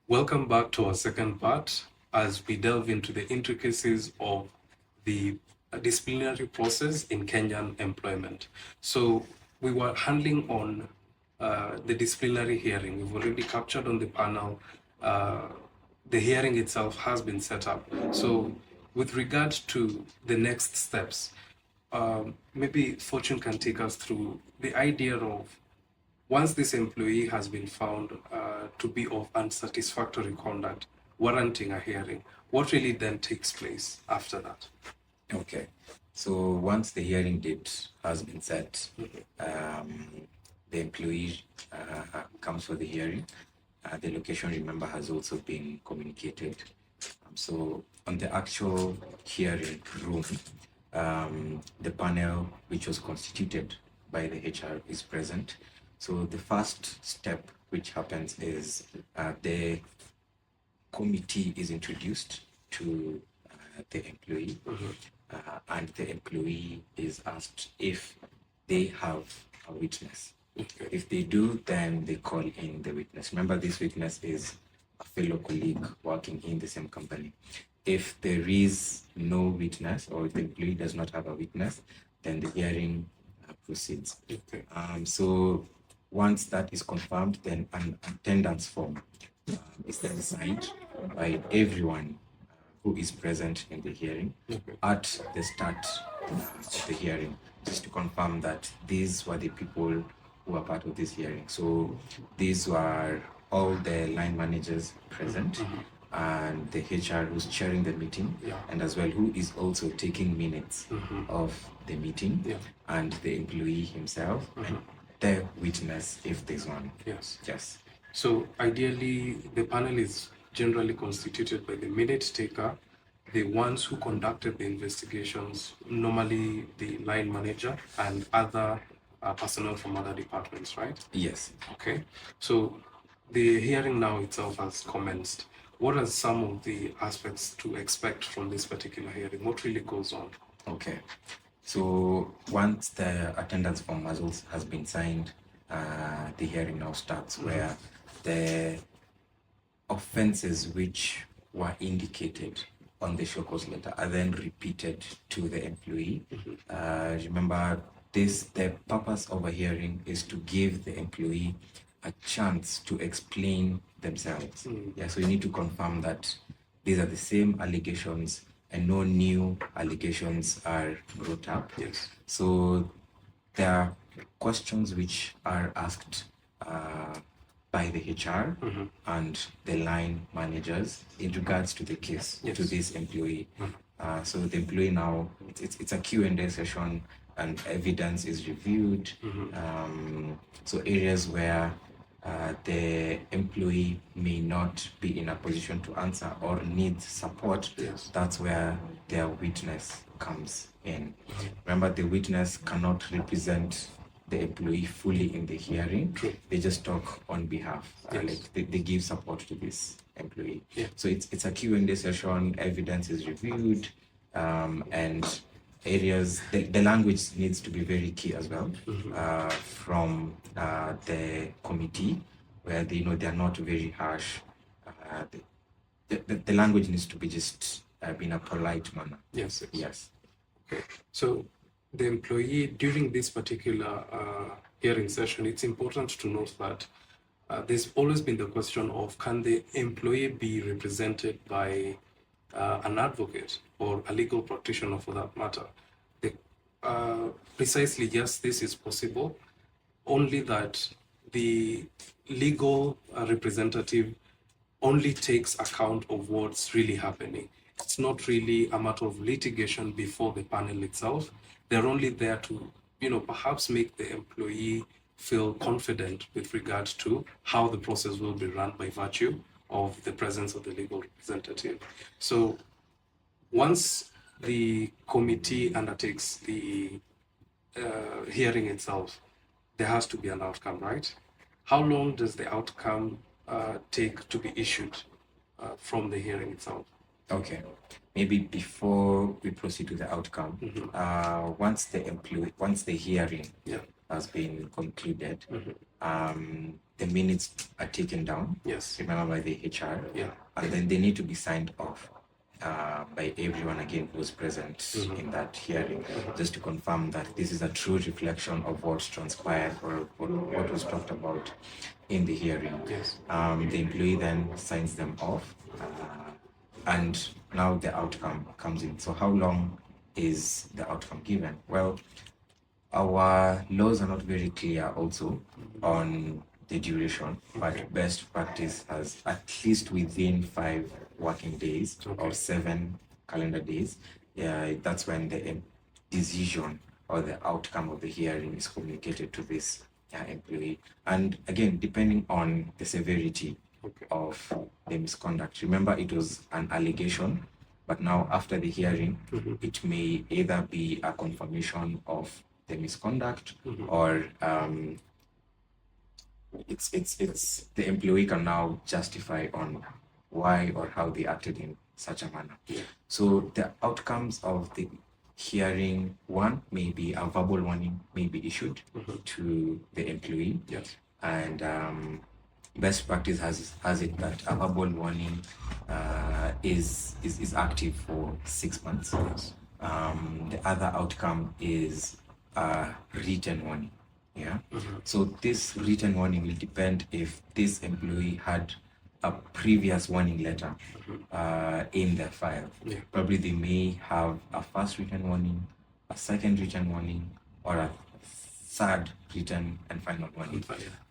Welcome back to our second part as we delve into the intricacies of the disciplinary process in Kenyan employment. So we were handling on the disciplinary hearing. We've already captured on the panel. The hearing itself has been set up. So with regard to the next steps, maybe Fortune can take us through the idea of once this employee has been found to be of unsatisfactory conduct, warranting a hearing, what really then takes place after that? Okay. So once the hearing date has been set, the employee comes for the hearing. The location, remember, has also been communicated. So on the actual hearing room, the panel, which was constituted by the HR, is present. So the first step which happens is the committee is introduced to the employee, and the employee is asked if they have a witness. Okay. If they do, then they call in the witness. Remember, this witness is a fellow colleague working in the same company. If there is no witness, or if the employee does not have a witness, then the hearing proceeds. Okay. So once that is confirmed, then an attendance form is then signed by everyone who is present in the hearing at the start of the hearing, just to confirm that these were the people who were part of this hearing. So these were all the line managers present, and the HR who's chairing the meeting, and as well who is also taking minutes of the meeting, and the employee himself, and the witness if there's one. Yes. So ideally, the panel is generally constituted by the minute taker, the ones who conducted the investigations, normally the line manager, and other personnel from other departments, right? Yes. Okay. So the hearing now itself has commenced. What are some of the aspects to expect from this particular hearing? What really goes on? Okay. So once the attendance form has been signed, the hearing now starts, where the offenses which were indicated on the show cause letter are then repeated to the employee. Remember, the purpose of a hearing is to give the employee a chance to explain themselves. So you need to confirm that these are the same allegations and no new allegations are brought up. Yes. So there are questions which are asked by the HR and the line managers in regards to the case, to this employee. So the employee now, it's a Q&A session, and evidence is reviewed. So areas where the employee may not be in a position to answer or needs support, that's where their witness comes in. Remember, the witness cannot represent the employee fully in the hearing. They just talk on behalf. They give support to this employee. So it's a Q&A session, evidence is reviewed, and areas, the language needs to be very key as well, from the committee, where they're not very harsh. The language needs to be just in a polite manner. Yes. Okay. So the employee, during this particular hearing session, it's important to note that there's always been the question of, can the employee be represented by an advocate or a legal practitioner for that matter? Precisely, yes, this is possible, only that the legal representative only takes account of what's really happening. It's not really a matter of litigation before the panel itself. They're only there to, perhaps make the employee feel confident with regards to how the process will be run by virtue of the presence of the legal representative. So once the committee undertakes the hearing itself, there has to be an outcome, right? How long does the outcome take to be issued from the hearing itself? Okay, maybe before we proceed to the outcome, once the hearing has been concluded, the minutes are taken down. Yes. Remember, by the HR. Yeah. And then they need to be signed off by everyone again who's present in that hearing, just to confirm that this is a true reflection of what transpired or what was talked about in the hearing. Yes. The employee then signs them off, and now the outcome comes in. So how long is the outcome given? Well, our laws are not very clear also on the duration, but best practice has at least within 5 working days or 7 calendar days. That's when the decision or the outcome of the hearing is communicated to this employee. And again, depending on the severity of the misconduct. Remember, it was an allegation, but now after the hearing, it may either be a confirmation of the misconduct, or it's the employee can now justify on why or how they acted in such a manner. So the outcomes of the hearing, one may be a verbal warning may be issued to the employee, and best practice has it that a verbal warning is active for 6 months. The other outcome is a written warning. So this written warning will depend if this employee had a previous warning letter in their file. Probably they may have a first written warning, a second written warning, or a third written and final warning.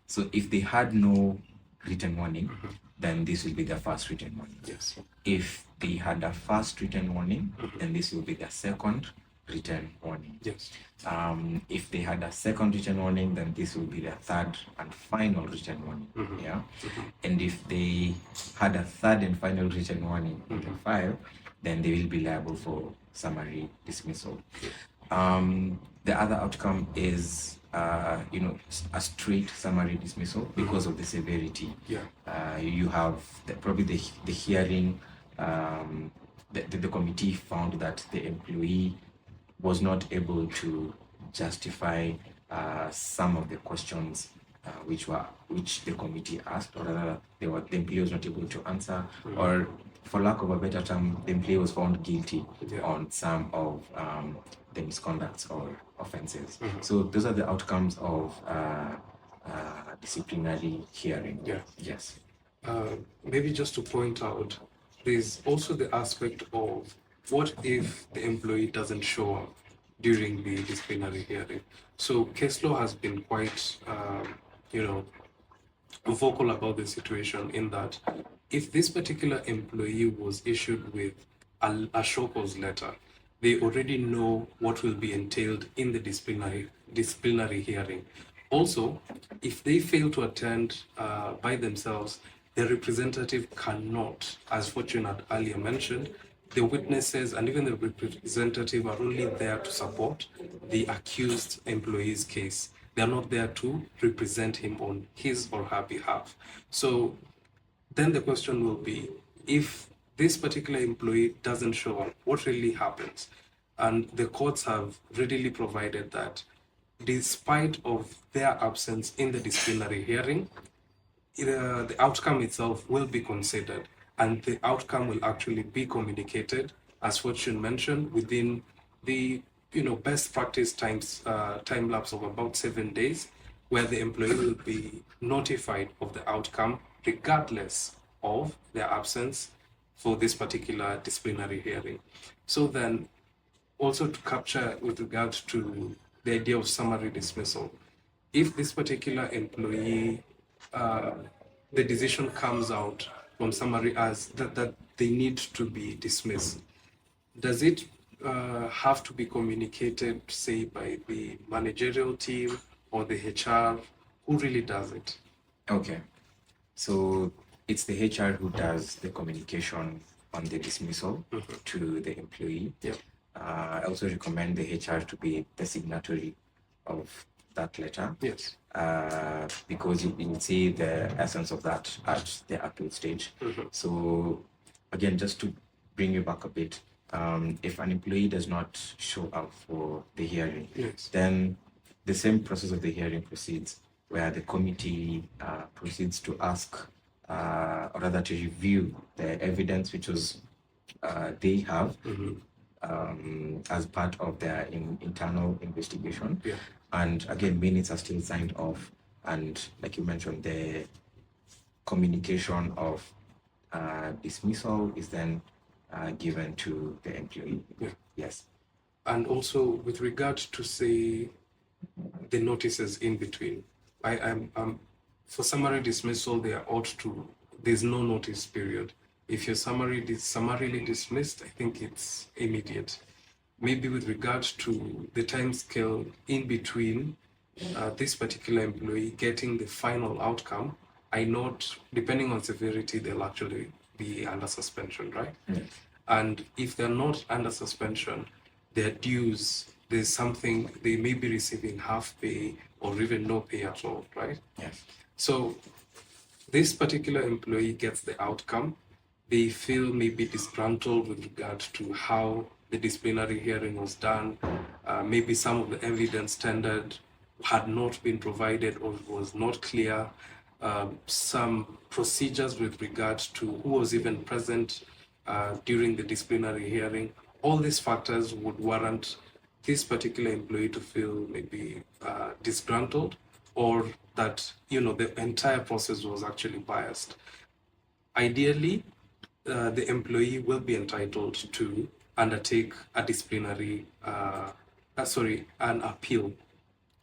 So if they had no written warning, then this will be their first written warning. If they had a first written warning, then this will be their second written warning. If they had a second written warning, then this will be their third and final written warning. And if they had a third and final written warning in the file, then they will be liable for summary dismissal. The other outcome is a straight summary dismissal because of the severity. You have probably the hearing. The committee found that the employee was not able to justify some of the questions which the committee asked, or rather the employee was not able to answer, or for lack of a better term, the employee was found guilty on some of the misconducts or offenses. So those are the outcomes of disciplinary hearing. Yes. Maybe just to point out, there's also the aspect of what if the employee doesn't show up during the disciplinary hearing. So case law has been quite, vocal about the situation, in that if this particular employee was issued with a show cause letter, they already know what will be entailed in the disciplinary hearing. Also, if they fail to attend by themselves, the representative cannot, as Fortune had earlier mentioned, the witnesses and even the representative are only there to support the accused employee's case. They are not there to represent him on his or her behalf. So then the question will be, if this particular employee doesn't show up, what really happens? And the courts have readily provided that despite of their absence in the disciplinary hearing, the outcome itself will be considered, and the outcome will actually be communicated, as Fortune mentioned, within the best practice time lapse of about 7 days, where the employee will be notified of the outcome regardless of their absence for this particular disciplinary hearing. So then, also to capture with regard to the idea of summary dismissal, if this particular employee, the decision comes out from summary as that they need to be dismissed, does it have to be communicated, say, by the managerial team or the HR? Who really does it? Okay, so it's the HR who does the communication on the dismissal to the employee. I also recommend the HR to be the signatory of that letter. Because you will see the essence of that at the appeal stage. So again, just to bring you back a bit, if an employee does not show up for the hearing, then the same process of the hearing proceeds. where the committee proceeds to ask, or rather to review the evidence which was they have as part of their internal investigation. Yeah. And again, minutes are still signed off. And like you mentioned, the communication of dismissal is then given to the employee. Yeah. Yes. And also with regard to, say, the notices in between, I'm for summary dismissal, there's no notice period. If you're summarily dismissed, I think it's immediate. Maybe with regards to the time scale in between this particular employee getting the final outcome, I note, depending on severity, they'll actually be under suspension, right? Yes. And if they're not under suspension, their dues, there's something, they may be receiving half pay or even no pay at all, right? Yes. So this particular employee gets the outcome. They feel maybe disgruntled with regard to how the disciplinary hearing was done. Maybe some of the evidence tendered had not been provided or was not clear. Some procedures with regard to who was even present during the disciplinary hearing. All these factors would warrant this particular employee to feel maybe disgruntled, or that the entire process was actually biased. Ideally, the employee will be entitled to undertake a an appeal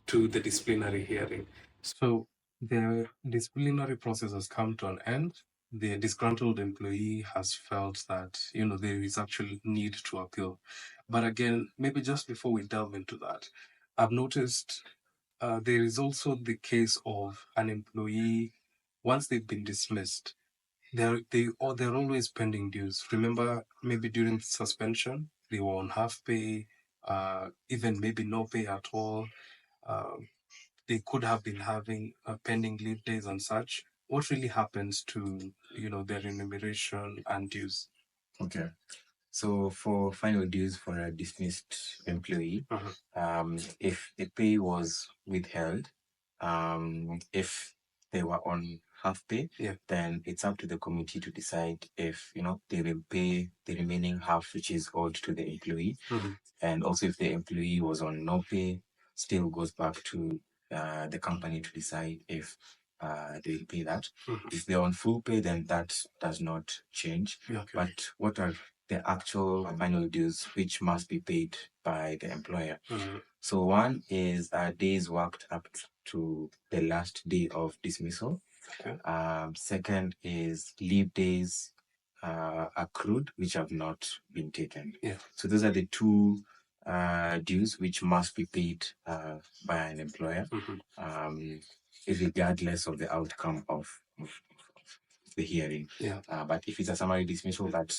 to the disciplinary hearing. So the disciplinary process has come to an end. The disgruntled employee has felt that there is actually need to appeal. But again, maybe just before we delve into that, I've noticed there is also the case of an employee, once they've been dismissed, they're always pending dues. Remember, maybe during suspension, they were on half pay, even maybe no pay at all. They could have been having pending leave days and such. What really happens to their remuneration and dues? Okay. So for final dues for a dismissed employee, if the pay was withheld, if they were on half pay, then it's up to the committee to decide if they will pay the remaining half which is owed to the employee. And also if the employee was on no pay, still goes back to the company to decide if they will pay that. If they're on full pay, then that does not change. Okay. But what are the actual final dues which must be paid by the employer? So one is days worked up to the last day of dismissal. Okay. Second is leave days accrued which have not been taken. Yeah. So those are the two dues which must be paid by an employer, regardless of the outcome of the hearing. Yeah. But if it's a summary dismissal, that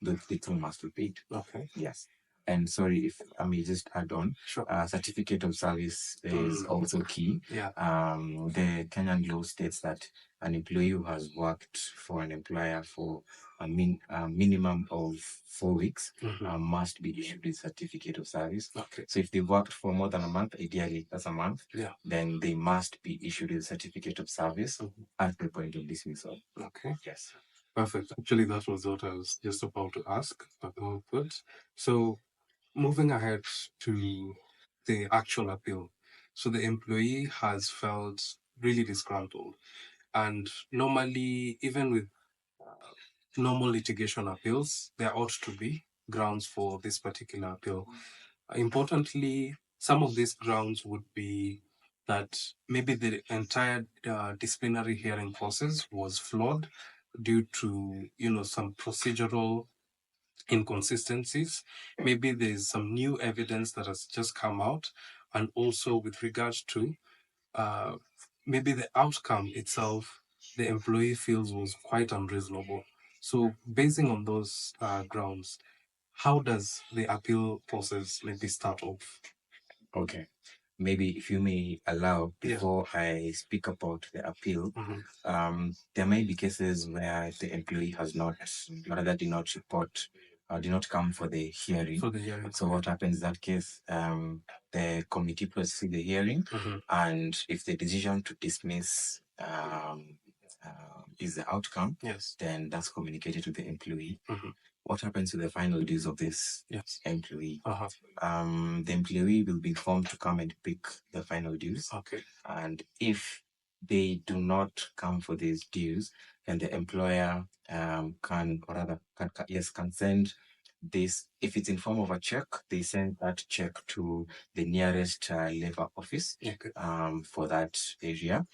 the two must be paid. Okay. Yes. And sorry, if I may just add on, Sure. certificate of service is also key. Yeah. The Kenyan law states that an employee who has worked for an employer for a minimum of 4 weeks must be issued a certificate of service. Okay. So if they worked for more than a month, ideally that's a month, Yeah. then they must be issued a certificate of service at the point of dismissal. Okay. Yes. Perfect. Actually, that was what I was just about to ask. Good. So moving ahead to the actual appeal. So the employee has felt really disgruntled. And normally, even with normal litigation appeals, there ought to be grounds for this particular appeal. Importantly, some of these grounds would be that maybe the entire disciplinary hearing process was flawed due to some procedural inconsistencies. Maybe there's some new evidence that has just come out, and also with regards to maybe the outcome itself, the employee feels was quite unreasonable. So, basing on those grounds, how does the appeal process maybe start off? Okay. Maybe if you may allow, before I speak about the appeal, there may be cases where the employee has not, rather did not report did not come for the hearing. So what happens in that case? The committee proceeds the hearing, and if the decision to dismiss is the outcome, then that's communicated to the employee. What happens to the final dues of this employee? The employee will be informed to come and pick the final dues. And if they do not come for these dues, then the employer can send this. If it's in form of a check, they send that check to the nearest labor office for that area.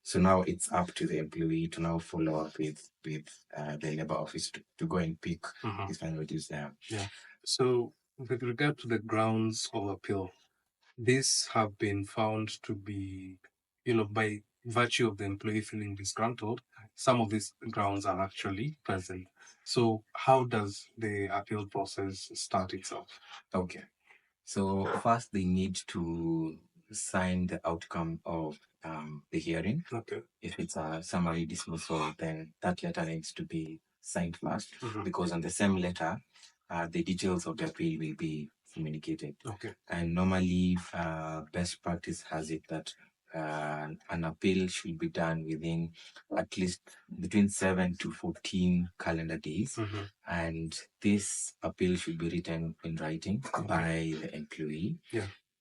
So now it's up to the employee to now follow up with the labor office to go and pick his final dues there. So with regard to the grounds of appeal, these have been found to be, by virtue of the employee feeling disgruntled, some of these grounds are actually present. So how does the appeal process start itself? Okay. So first they need to sign the outcome of the hearing. If it's a summary dismissal, then that letter needs to be signed first, because on the same letter, the details of the appeal will be communicated. And normally, best practice has it that an appeal should be done within at least between 7 to 14 calendar days. And this appeal should be written in writing by the employee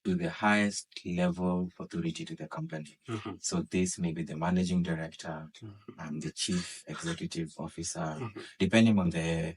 to the highest level authority to the company. So this may be the managing director and the chief executive officer, depending on the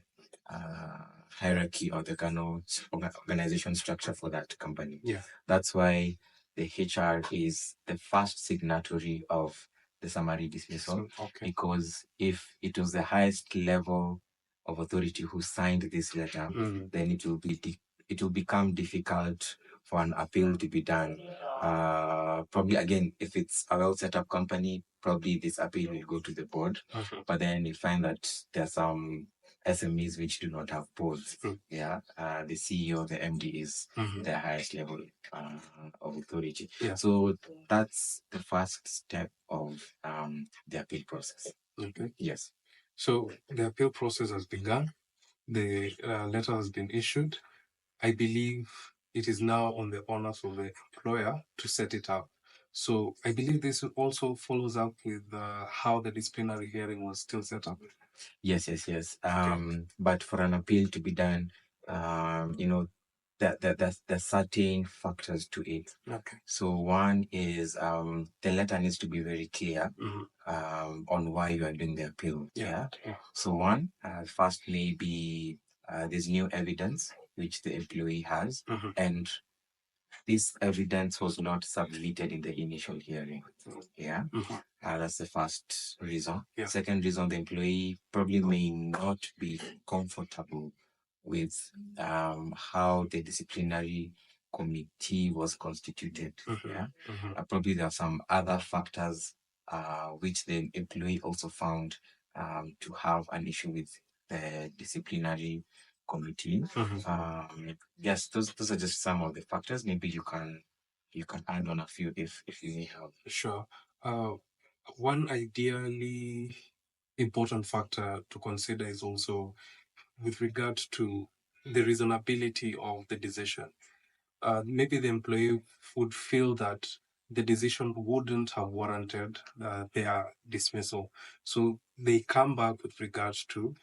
hierarchy or the kind of organization structure for that company. That's why the HR is the first signatory of the summary dismissal, because if it was the highest level of authority who signed this letter, then it will become difficult for an appeal to be done. Probably again, if it's a well set up company, probably this appeal will go to the board. But then you find that there are some SMEs which do not have boards. The CEO, the MD is the highest level of authority. So that's the first step of the appeal process. Yes. So the appeal process has begun. The letter has been issued. I believe it is now on the onus of the employer to set it up. So I believe this also follows up with how the disciplinary hearing was still set up. Yes. But for an appeal to be done, there's certain factors to it. So one is the letter needs to be very clear on why you are doing the appeal. So one, first maybe there's new evidence which the employee has, and this evidence was not submitted in the initial hearing. That's the first reason. Second reason, the employee probably may not be comfortable with how the disciplinary committee was constituted. Probably there are some other factors which the employee also found to have an issue with the disciplinary committee. Yes, those are just some of the factors. Maybe you can add on a few if you need help. Sure. One ideally important factor to consider is also with regard to the reasonability of the decision. Maybe the employee would feel that the decision wouldn't have warranted their dismissal. So they come back with regards to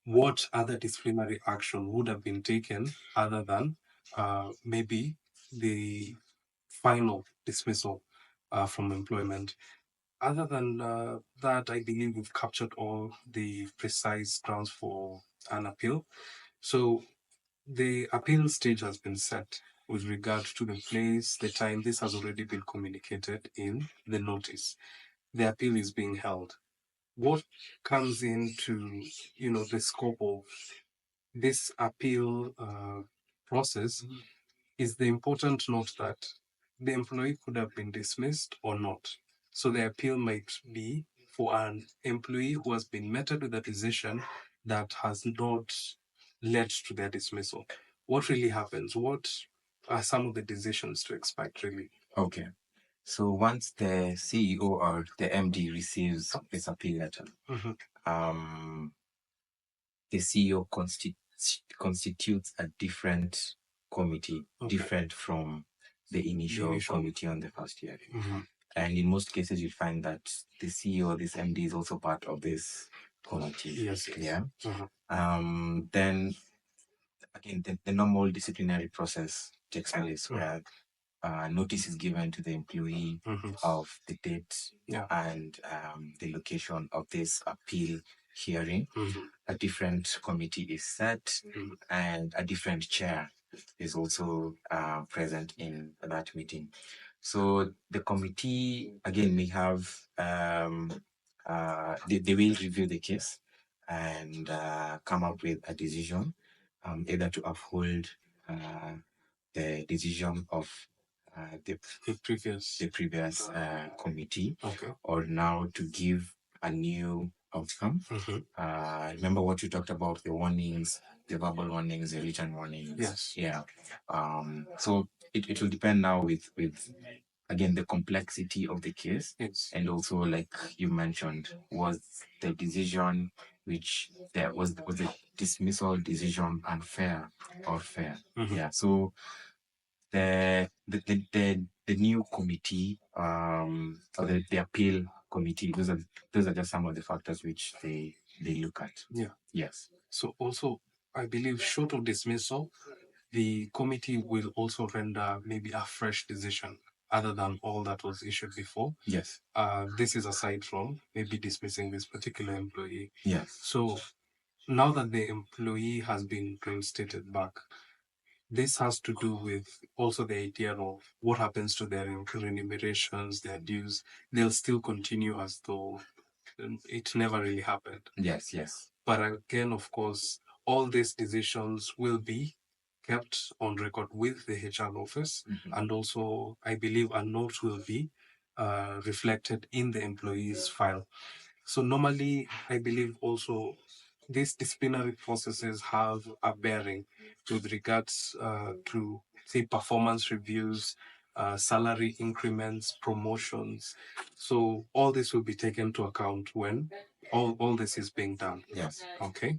what other disciplinary action would have been taken other than maybe the final dismissal from employment. Other than that, I believe we've captured all the precise grounds for an appeal. So the appeal stage has been set with regard to the place, the time. This has already been communicated in the notice. The appeal is being held. What comes into, the scope of this appeal process is the important note that the employee could have been dismissed or not. So the appeal might be for an employee who has been meted with a decision that has not led to their dismissal. What really happens? What are some of the decisions to expect, really? Okay. So once the CEO or the MD receives this appeal letter, the CEO constitutes a different committee, different from the initial committee on the first hearing. And in most cases, you find that the CEO, this MD, is also part of this committee. Yes. Yeah. Then again, the normal disciplinary process takes place where notice is given to the employee of the date and the location of this appeal hearing. A different committee is set, and a different chair is also present in that meeting. So the committee again may have they will review the case and come up with a decision, either to uphold the decision of the previous committee, or now to give a new outcome. Remember what you talked about, the warnings, the verbal warnings, the written warnings. Yes. Yeah. So it will depend now with again the complexity of the case. Yes. And also, like you mentioned, was the decision which there was the dismissal decision unfair or fair? Yeah. So the new committee, or the appeal committee, those are just some of the factors which they look at. Yeah. Yes. So also, I believe short of dismissal, the committee will also render maybe a fresh decision other than all that was issued before. Yes. This is aside from maybe dismissing this particular employee. Yes. So now that the employee has been reinstated back, this has to do with also the idea of what happens to their remunerations, their dues. They'll still continue as though it never really happened. Yes, yes. But again, of course, all these decisions will be kept on record with the HR office. And also, I believe a note will be reflected in the employee's file. So normally, I believe also these disciplinary processes have a bearing with regards to, say, performance reviews, salary increments, promotions. So all this will be taken into account when all this is being done. Yes. Okay.